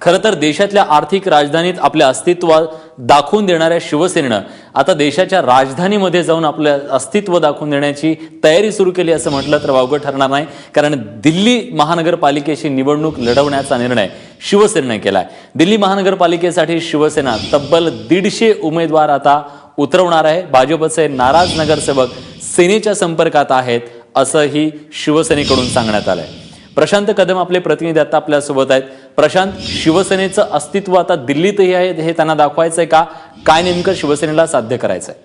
खरं तर देशातल्या आर्थिक राजधानीत आपल्या अस्तित्व दाखवून देणाऱ्या शिवसेनेनं आता देशाच्या राजधानीमध्ये जाऊन आपलं अस्तित्व दाखवून देण्याची तयारी सुरू केली असं म्हटलं तर वावगं ठरणार नाही। कारण दिल्ली महानगरपालिकेची निवडणूक लढवण्याचा निर्णय शिवसेनेने केलाय। दिल्ली महानगरपालिकेसाठी शिवसेना तब्बल 150 उमेदवार आता उतरवणार आहे। भाजपचे नाराज नगरसेवक सेनेच्या संपर्कात आहेत असंही शिवसेनेकडून सांगण्यात आलंय। प्रशांत कदम आपले प्रतिनिधी आता आपल्या सोबत आहेत। प्रशांत, शिवसेनेचं अस्तित्व आता दिल्लीतही आहे हे त्यांना दाखवायचंय का? काय नेमकं शिवसेनेला साध्य करायचंय?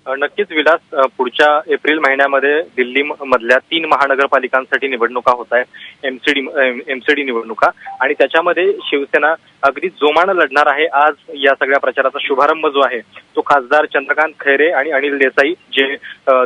नक्कीच विलास, पुढच्या एप्रिल महिन्यामध्ये दिल्ली मधल्या 3 महानगरपालिकांसाठी निवडणुका होत आहेत, एमसीडी निवडणुका, आणि त्याच्यामध्ये शिवसेना अगदी जोमानं लढणार आहे। आज या सगळ्या प्रचाराचा शुभारंभ जो आहे तो खासदार चंद्रकांत खैरे आणि अनिल देसाई, जे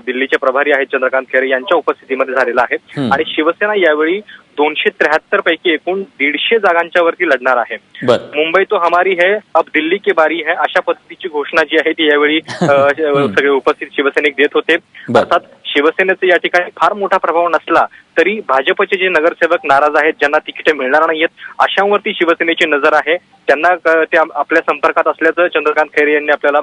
दिल्लीचे प्रभारी आहेत चंद्रकांत खैरे, यांच्या उपस्थितीमध्ये झालेला आहे। आणि शिवसेना यावेळी 273 पैकी एकूण 150 जागांच्या वरती लढणार आहे। मुंबई तो हमारी है, अब दिल्ली की बारी है, अशा पद्धतीची घोषणा जी आहे ती यावेळी सगळे उपस्थित शिवसैनिक देत होते। अर्थात शिवसेनेचा या ठिकाणी फार मोठा प्रभाव नसला तरी भाजपचे जे नगरसेवक नाराज आहेत, ज्यांना तिकीटे मिळणार नाहीयेत, अशांवरती शिवसेनेची नजर आहे। त्यांना ते आपल्या संपर्कात असल्याचं चंद्रकांत खैरे यांनी आपल्याला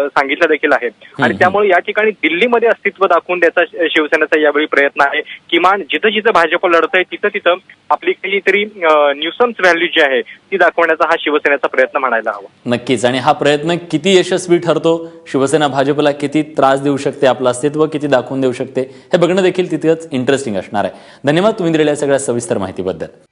सांगितलं देखील आहे। आणि त्यामुळे या ठिकाणी दिल्लीमध्ये अस्तित्व दाखवून द्यायचा शिवसेनेचा यावेळी प्रयत्न आहे। किमान जिथं जिथं भाजप लढतंय तिथं तिथं आपली काहीतरी न्यूसन्स व्हॅल्यू जी आहे ती दाखवण्याचा हा शिवसेनेचा प्रयत्न म्हणायला हवा। नक्कीच, आणि हा प्रयत्न किती यशस्वी ठरतो, शिवसेना भाजपला किती त्रास देऊ शकते, आपलं अस्तित्व किती दाखवून देऊ शकते, हे बघणं देखील तितकंच इंटरेस्टिंग असणार आहे। धन्यवाद तुम्ही दिलेल्या सगळ्या सविस्तर माहितीबद्दल।